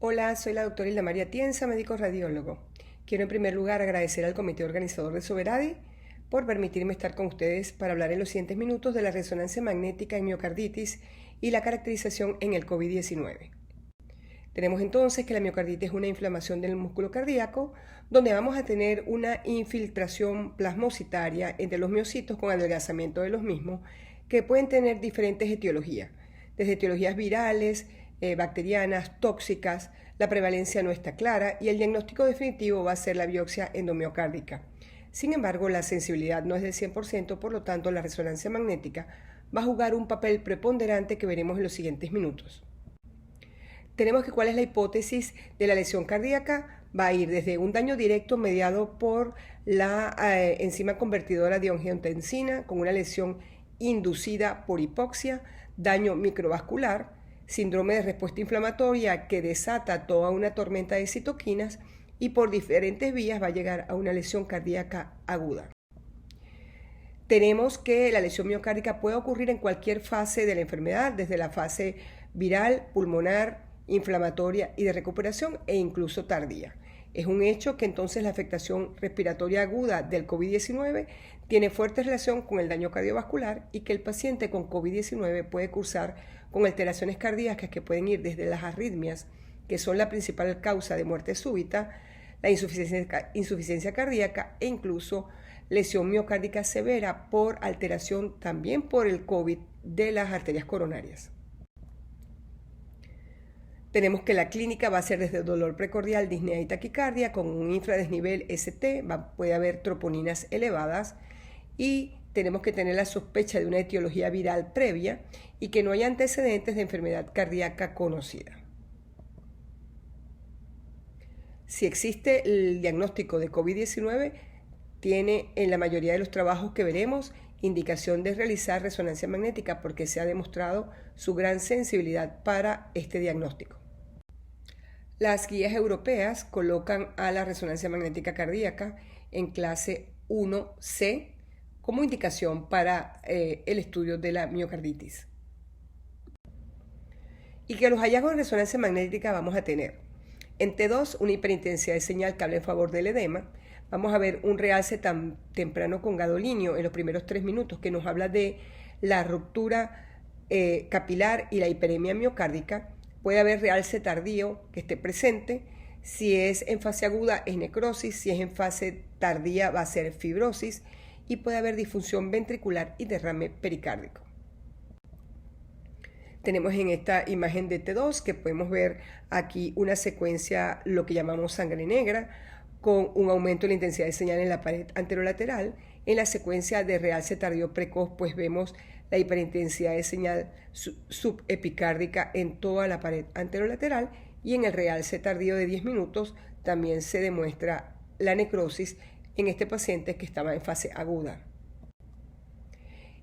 Hola, soy la doctora Hilda María Tienza, médico radiólogo. Quiero en primer lugar agradecer al comité organizador de Soberadi por permitirme estar con ustedes para hablar en los siguientes minutos de la resonancia magnética en miocarditis y la caracterización en el COVID-19. Tenemos entonces que la miocarditis es una inflamación del músculo cardíaco donde vamos a tener una infiltración plasmocitaria entre los miocitos con adelgazamiento de los mismos que pueden tener diferentes etiologías, desde etiologías virales, bacterianas, tóxicas. La prevalencia no está clara y el diagnóstico definitivo va a ser la biopsia endomiocárdica. Sin embargo, la sensibilidad no es del 100%, por lo tanto la resonancia magnética va a jugar un papel preponderante que veremos en los siguientes minutos. Tenemos que cuál es la hipótesis de la lesión cardíaca. Va a ir desde un daño directo mediado por la enzima convertidora de angiotensina con una lesión inducida por hipoxia, daño microvascular, síndrome de respuesta inflamatoria que desata toda una tormenta de citoquinas y por diferentes vías va a llegar a una lesión cardíaca aguda. Tenemos que la lesión miocárdica puede ocurrir en cualquier fase de la enfermedad, desde la fase viral, pulmonar, inflamatoria y de recuperación e incluso tardía. Es un hecho que entonces la afectación respiratoria aguda del COVID-19 tiene fuerte relación con el daño cardiovascular y que el paciente con COVID-19 puede cursar con alteraciones cardíacas que pueden ir desde las arritmias, que son la principal causa de muerte súbita, la insuficiencia cardíaca e incluso lesión miocárdica severa por alteración también por el COVID de las arterias coronarias. Tenemos que la clínica va a ser desde dolor precordial, disnea y taquicardia con un infradesnivel ST, puede haber troponinas elevadas y tenemos que tener la sospecha de una etiología viral previa y que no haya antecedentes de enfermedad cardíaca conocida. Si existe el diagnóstico de COVID-19, tiene en la mayoría de los trabajos que veremos indicación de realizar resonancia magnética porque se ha demostrado su gran sensibilidad para este diagnóstico. Las guías europeas colocan a la resonancia magnética cardíaca en clase 1C como indicación para el estudio de la miocarditis. Y que los hallazgos de resonancia magnética vamos a tener en T2 una hiperintensidad de señal que habla en favor del edema. Vamos a ver un realce tan temprano con gadolinio en los primeros 3 minutos que nos habla de la ruptura capilar y la hiperemia miocárdica. Puede haber realce tardío que esté presente. Si es en fase aguda es necrosis, si es en fase tardía va a ser fibrosis y puede haber disfunción ventricular y derrame pericárdico. Tenemos en esta imagen de T2 que podemos ver aquí una secuencia, lo que llamamos sangre negra, con un aumento de la intensidad de señal en la pared anterolateral. En la secuencia de realce tardío precoz, pues vemos la hiperintensidad de señal subepicárdica en toda la pared anterolateral y en el realce tardío de 10 minutos también se demuestra la necrosis en este paciente que estaba en fase aguda.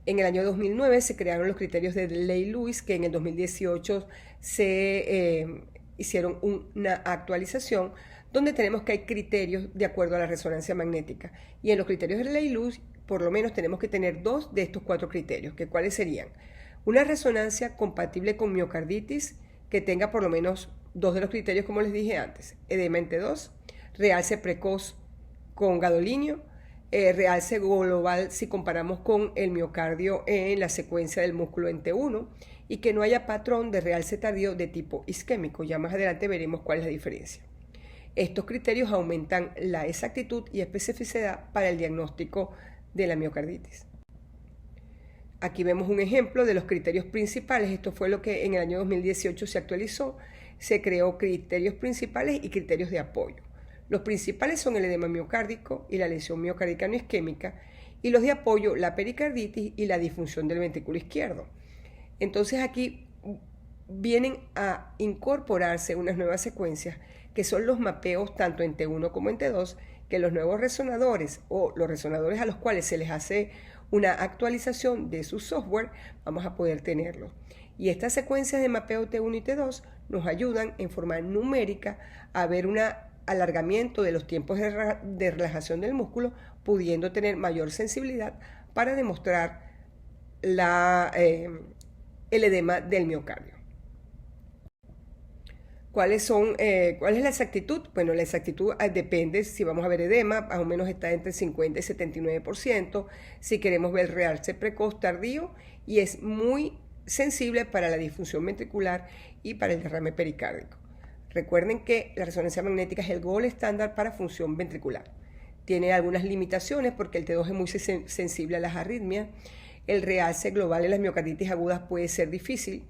En el año 2009 se crearon los criterios de Ley-Lewis, que en el 2018 se hicieron una actualización donde tenemos que hay criterios de acuerdo a la resonancia magnética. Y en los criterios de Ley-Lewis, por lo menos tenemos que tener 2 de estos 4 criterios, que cuáles serían: una resonancia compatible con miocarditis, que tenga por lo menos 2 de los criterios, como les dije antes: edema en T2, realce precoz con gadolinio, realce global si comparamos con el miocardio en la secuencia del músculo en T1 y que no haya patrón de realce tardío de tipo isquémico. Ya más adelante veremos cuál es la diferencia. Estos criterios aumentan la exactitud y especificidad para el diagnóstico de la miocarditis. Aquí vemos un ejemplo de los criterios principales. Esto fue lo que en el año 2018 se actualizó. Se creó criterios principales y criterios de apoyo. Los principales son el edema miocárdico y la lesión miocárdica no isquémica, y los de apoyo, la pericarditis y la disfunción del ventrículo izquierdo. Entonces aquí vienen a incorporarse unas nuevas secuencias que son los mapeos tanto en T1 como en T2, que los nuevos resonadores o los resonadores a los cuales se les hace una actualización de su software, vamos a poder tenerlo. Y estas secuencias de mapeo T1 y T2 nos ayudan en forma numérica a ver un alargamiento de los tiempos de relajación del músculo, pudiendo tener mayor sensibilidad para demostrar el edema del miocardio. ¿Cuál es la exactitud? Bueno, la exactitud depende si vamos a ver edema, más o menos está entre 50 y 79%, si queremos ver realce precoz tardío, y es muy sensible para la disfunción ventricular y para el derrame pericárdico. Recuerden que la resonancia magnética es el gold estándar para función ventricular. Tiene algunas limitaciones porque el T2 es muy sensible a las arritmias. El realce global en las miocarditis agudas puede ser difícil.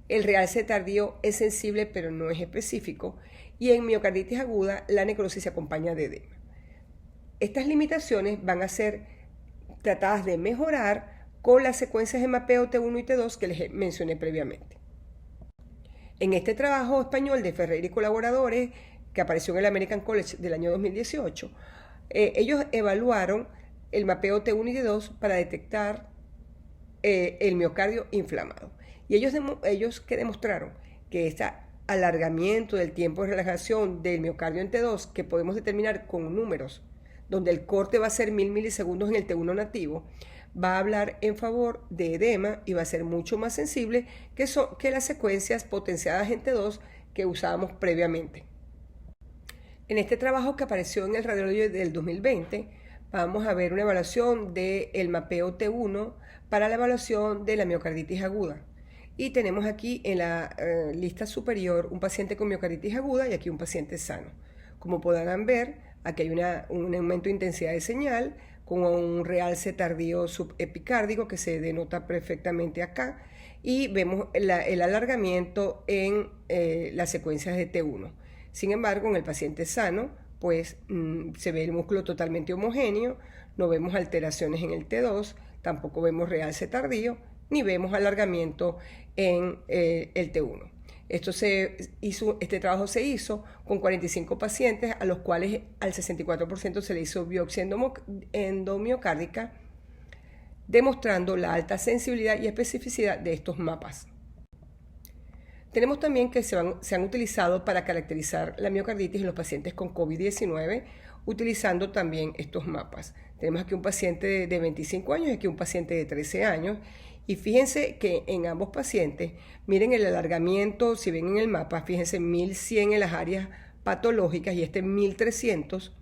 El realce tardío es sensible pero no es específico. Y en miocarditis aguda la necrosis se acompaña de edema. Estas limitaciones van a ser tratadas de mejorar con las secuencias de mapeo T1 y T2 que les mencioné previamente. En este trabajo español de Ferreira y colaboradores, que apareció en el American College del año 2018, ellos evaluaron el mapeo T1 y T2 para detectar el miocardio inflamado. Y ellos que demostraron que este alargamiento del tiempo de relajación del miocardio en T2, que podemos determinar con números, donde el corte va a ser 1000 milisegundos en el T1 nativo, va a hablar en favor de edema y va a ser mucho más sensible que las secuencias potenciadas en T2 que usábamos previamente. En este trabajo que apareció en el Radiology del 2020, vamos a ver una evaluación del mapeo T1 para la evaluación de la miocarditis aguda. Y tenemos aquí en la lista superior un paciente con miocarditis aguda y aquí un paciente sano. Como podrán ver, aquí hay un aumento de intensidad de señal con un realce tardío subepicárdico que se denota perfectamente acá, y vemos el alargamiento en las secuencias de T1. Sin embargo, en el paciente sano, pues se ve el músculo totalmente homogéneo, no vemos alteraciones en el T2, tampoco vemos realce tardío, ni vemos alargamiento en el T1. Este trabajo se hizo con 45 pacientes a los cuales al 64% se le hizo biopsia endomiocárdica, demostrando la alta sensibilidad y especificidad de estos mapas. Tenemos también que se han utilizado para caracterizar la miocarditis en los pacientes con COVID-19, utilizando también estos mapas. Tenemos aquí un paciente de 25 años y aquí un paciente de 13 años. Y fíjense que en ambos pacientes, miren el alargamiento, si ven en el mapa, fíjense 1100 en las áreas patológicas y 1300.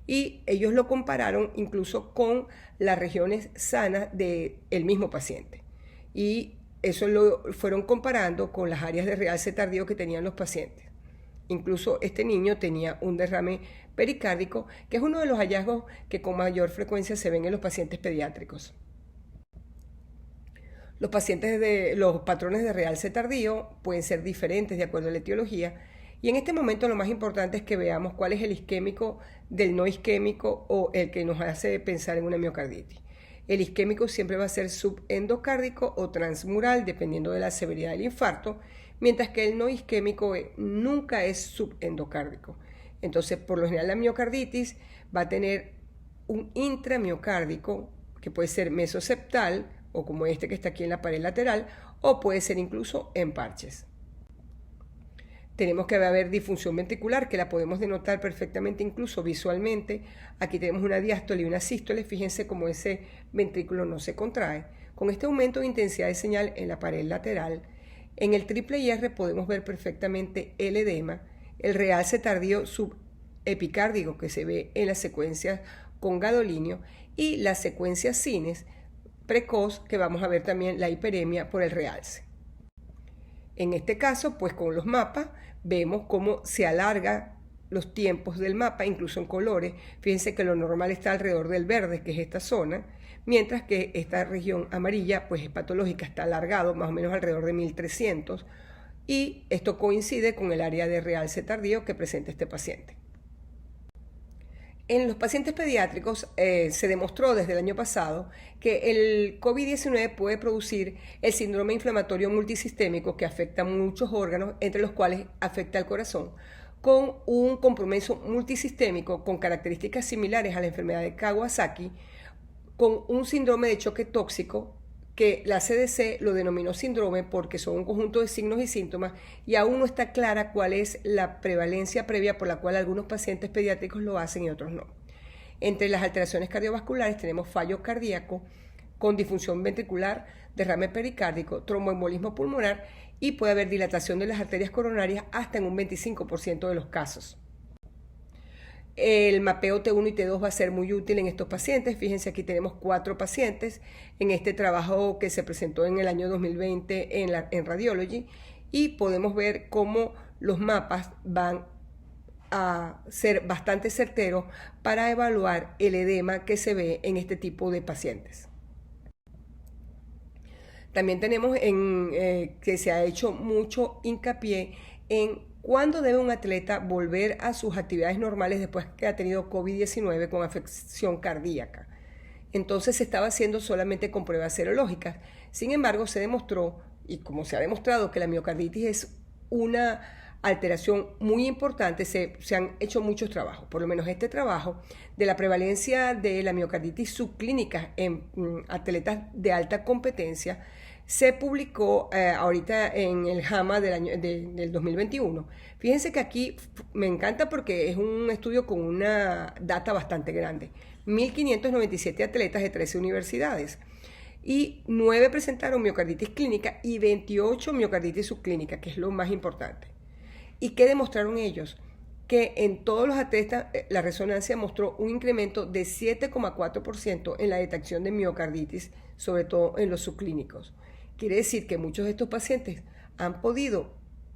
Y ellos lo compararon incluso con las regiones sanas del mismo paciente. Y eso lo fueron comparando con las áreas de realce tardío que tenían los pacientes. Incluso este niño tenía un derrame pericárdico, que es uno de los hallazgos que con mayor frecuencia se ven en los pacientes pediátricos. Los patrones de realce tardío pueden ser diferentes de acuerdo a la etiología, y en este momento lo más importante es que veamos cuál es el isquémico del no isquémico o el que nos hace pensar en una miocarditis. El isquémico siempre va a ser subendocárdico o transmural, dependiendo de la severidad del infarto, mientras que el no isquémico nunca es subendocárdico. Entonces, por lo general, la miocarditis va a tener un intramiocárdico, que puede ser mesoseptal, o como este que está aquí en la pared lateral, o puede ser incluso en parches. Tenemos que haber disfunción ventricular, que la podemos denotar perfectamente incluso visualmente. Aquí tenemos una diástole y una sístole. Fíjense cómo ese ventrículo no se contrae. Con este aumento de intensidad de señal en la pared lateral, en el triple IR podemos ver perfectamente el edema, el realce tardío subepicárdico que se ve en las secuencias con gadolinio y las secuencias cines precoz, que vamos a ver también la hiperemia por el realce. En este caso, pues con los mapas, vemos cómo se alarga los tiempos del mapa, incluso en colores. Fíjense que lo normal está alrededor del verde, que es esta zona, mientras que esta región amarilla, pues es patológica, está alargado más o menos alrededor de 1300, y esto coincide con el área de realce tardío que presenta este paciente. En los pacientes pediátricos se demostró desde el año pasado que el COVID-19 puede producir el síndrome inflamatorio multisistémico que afecta a muchos órganos, entre los cuales afecta al corazón, con un compromiso multisistémico con características similares a la enfermedad de Kawasaki, con un síndrome de choque tóxico que la CDC lo denominó síndrome porque son un conjunto de signos y síntomas, y aún no está clara cuál es la prevalencia previa por la cual algunos pacientes pediátricos lo hacen y otros no. Entre las alteraciones cardiovasculares tenemos fallo cardíaco con disfunción ventricular, derrame pericárdico, tromboembolismo pulmonar y puede haber dilatación de las arterias coronarias hasta en un 25% de los casos. El mapeo T1 y T2 va a ser muy útil en estos pacientes. Fíjense, aquí tenemos 4 pacientes en este trabajo que se presentó en el año 2020 en Radiology, y podemos ver cómo los mapas van a ser bastante certeros para evaluar el edema que se ve en este tipo de pacientes. También tenemos que se ha hecho mucho hincapié en cuándo debe un atleta volver a sus actividades normales después que ha tenido COVID-19 con afección cardíaca. Entonces se estaba haciendo solamente con pruebas serológicas. Sin embargo, se demostró, y como se ha demostrado que la miocarditis es una alteración muy importante, se han hecho muchos trabajos, por lo menos este trabajo de la prevalencia de la miocarditis subclínica en atletas de alta competencia se publicó ahorita en el JAMA del 2021. Fíjense que aquí me encanta porque es un estudio con una data bastante grande. 1.597 atletas de 13 universidades. Y 9 presentaron miocarditis clínica y 28 miocarditis subclínica, que es lo más importante. ¿Y qué demostraron ellos? Que en todos los atletas la resonancia mostró un incremento de 7,4% en la detección de miocarditis, sobre todo en los subclínicos. Quiere decir que muchos de estos pacientes han podido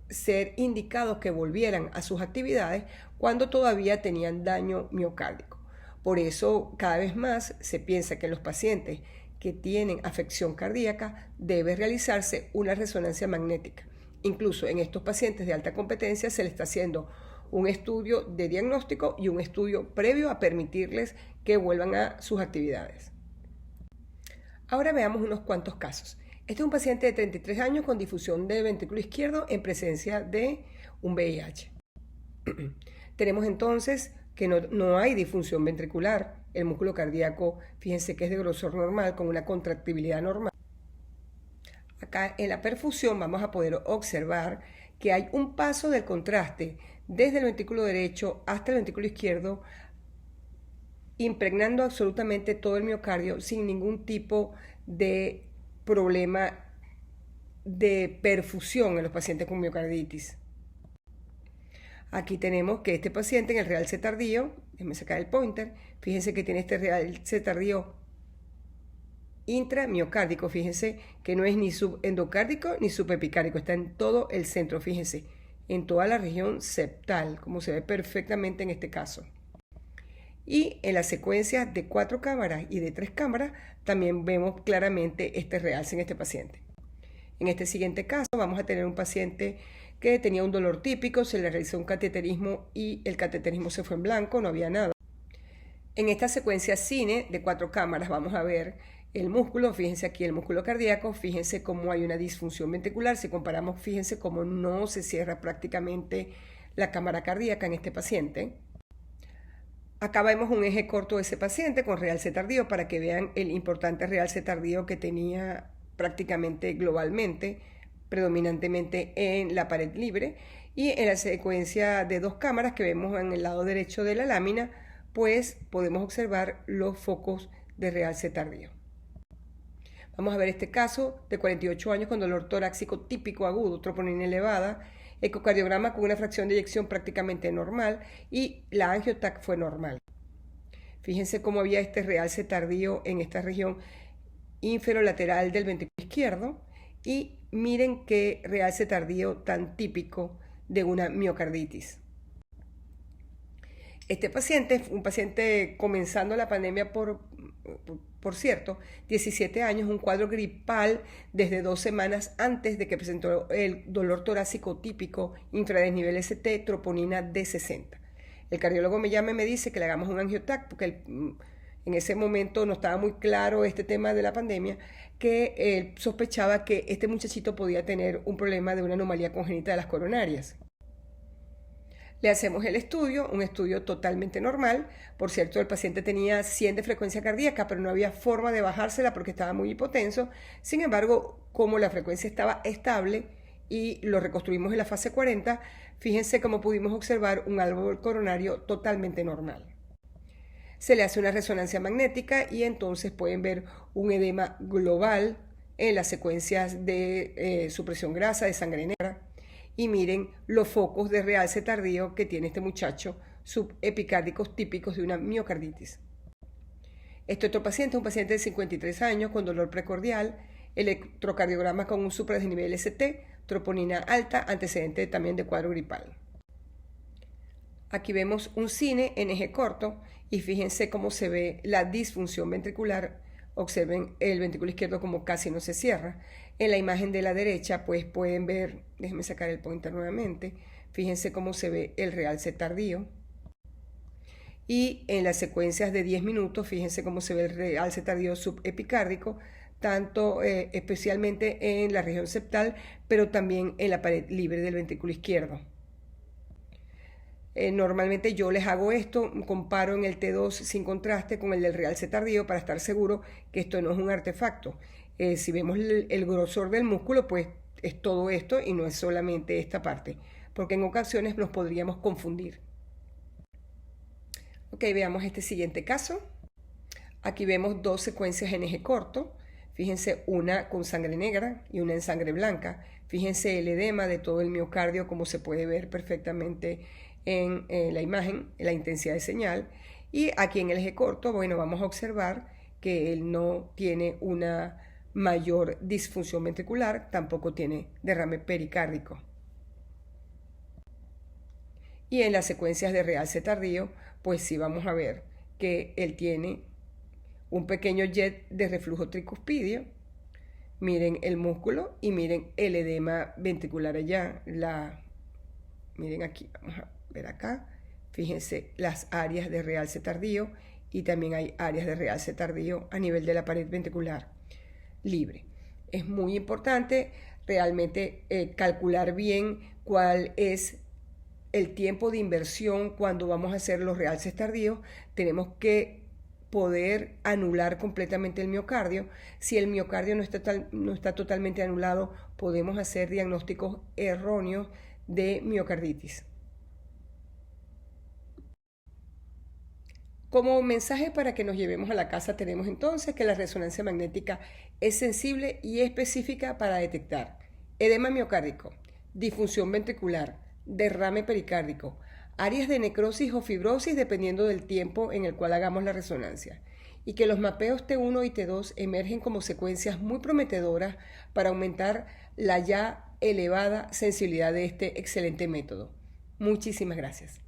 ser indicados que volvieran a sus actividades cuando todavía tenían daño miocárdico. Por eso, cada vez más se piensa que en los pacientes que tienen afección cardíaca debe realizarse una resonancia magnética. Incluso en estos pacientes de alta competencia se le está haciendo un estudio de diagnóstico y un estudio previo a permitirles que vuelvan a sus actividades. Ahora veamos unos cuantos casos. Este es un paciente de 33 años con difusión del ventrículo izquierdo en presencia de un VIH. Tenemos entonces que no hay disfunción ventricular. El músculo cardíaco, fíjense que es de grosor normal, con una contractibilidad normal. Acá en la perfusión vamos a poder observar que hay un paso del contraste desde el ventrículo derecho hasta el ventrículo izquierdo, impregnando absolutamente todo el miocardio sin ningún tipo de problema de perfusión en los pacientes con miocarditis. Aquí tenemos que este paciente en el realce tardío, déjenme sacar el pointer, fíjense que tiene este realce tardío intramiocárdico, fíjense que no es ni subendocárdico ni subepicárdico, está en todo el centro, fíjense, en toda la región septal, como se ve perfectamente en este caso. Y en la secuencia de 4 cámaras y de 3 cámaras también vemos claramente este realce en este paciente. En este siguiente caso vamos a tener un paciente que tenía un dolor típico, se le realizó un cateterismo y el cateterismo se fue en blanco, no había nada. En esta secuencia cine de 4 cámaras vamos a ver el músculo, fíjense aquí el músculo cardíaco, fíjense cómo hay una disfunción ventricular, si comparamos, fíjense cómo no se cierra prácticamente la cámara cardíaca en este paciente. Acá vemos un eje corto de ese paciente con realce tardío para que vean el importante realce tardío que tenía prácticamente globalmente, predominantemente en la pared libre, y en la secuencia de 2 cámaras que vemos en el lado derecho de la lámina, pues podemos observar los focos de realce tardío. Vamos a ver este caso de 48 años con dolor torácico típico agudo, troponina elevada, ecocardiograma con una fracción de eyección prácticamente normal y la angiotac fue normal. Fíjense cómo había este realce tardío en esta región inferolateral del ventrículo izquierdo y miren qué realce tardío tan típico de una miocarditis. Este paciente, un paciente comenzando la pandemia por cierto, 17 años, un cuadro gripal desde 2 semanas antes de que presentó el dolor torácico típico, infradesnivel ST, troponina de 60. El cardiólogo me llama y me dice que le hagamos un angiotac porque en ese momento no estaba muy claro este tema de la pandemia, que él sospechaba que este muchachito podía tener un problema de una anomalía congénita de las coronarias. Le hacemos el estudio, un estudio totalmente normal. Por cierto, el paciente tenía 100 de frecuencia cardíaca, pero no había forma de bajársela porque estaba muy hipotenso. Sin embargo, como la frecuencia estaba estable y lo reconstruimos en la fase 40, fíjense cómo pudimos observar un árbol coronario totalmente normal. Se le hace una resonancia magnética y entonces pueden ver un edema global en las secuencias de supresión grasa, de sangre negra. Y miren los focos de realce tardío que tiene este muchacho, subepicárdicos típicos de una miocarditis. Este otro paciente es un paciente de 53 años con dolor precordial, electrocardiograma con un supradesnivel ST, troponina alta, antecedente también de cuadro gripal. Aquí vemos un cine en eje corto y fíjense cómo se ve la disfunción ventricular. Observen el ventrículo izquierdo como casi no se cierra. En la imagen de la derecha pues pueden ver, déjenme sacar el pointer nuevamente, fíjense cómo se ve el realce tardío. Y en las secuencias de 10 minutos, fíjense cómo se ve el realce tardío subepicárdico, tanto especialmente en la región septal, pero también en la pared libre del ventrículo izquierdo. Normalmente yo les hago esto, comparo en el T2 sin contraste con el del realce tardío para estar seguro que esto no es un artefacto. Si vemos el grosor del músculo, pues es todo esto y no es solamente esta parte, porque en ocasiones nos podríamos confundir. Ok, veamos este siguiente caso. Aquí vemos dos secuencias en eje corto. Fíjense, una con sangre negra y una en sangre blanca. Fíjense el edema de todo el miocardio, como se puede ver perfectamente en la imagen, la intensidad de señal. Y aquí en el eje corto, bueno, vamos a observar que él no tiene una mayor disfunción ventricular, tampoco tiene derrame pericárdico. Y en las secuencias de realce tardío, pues sí vamos a ver que él tiene un pequeño jet de reflujo tricuspidio. Miren el músculo y miren el edema ventricular allá. Miren aquí, vamos a ver acá. Fíjense las áreas de realce tardío y también hay áreas de realce tardío a nivel de la pared ventricular libre. Es muy importante realmente calcular bien cuál es el tiempo de inversión cuando vamos a hacer los realces tardíos. Tenemos que poder anular completamente el miocardio. Si el miocardio no está totalmente anulado, podemos hacer diagnósticos erróneos de miocarditis. Como mensaje para que nos llevemos a la casa tenemos entonces que la resonancia magnética es sensible y específica para detectar edema miocárdico, disfunción ventricular, derrame pericárdico, áreas de necrosis o fibrosis dependiendo del tiempo en el cual hagamos la resonancia, y que los mapeos T1 y T2 emergen como secuencias muy prometedoras para aumentar la ya elevada sensibilidad de este excelente método. Muchísimas gracias.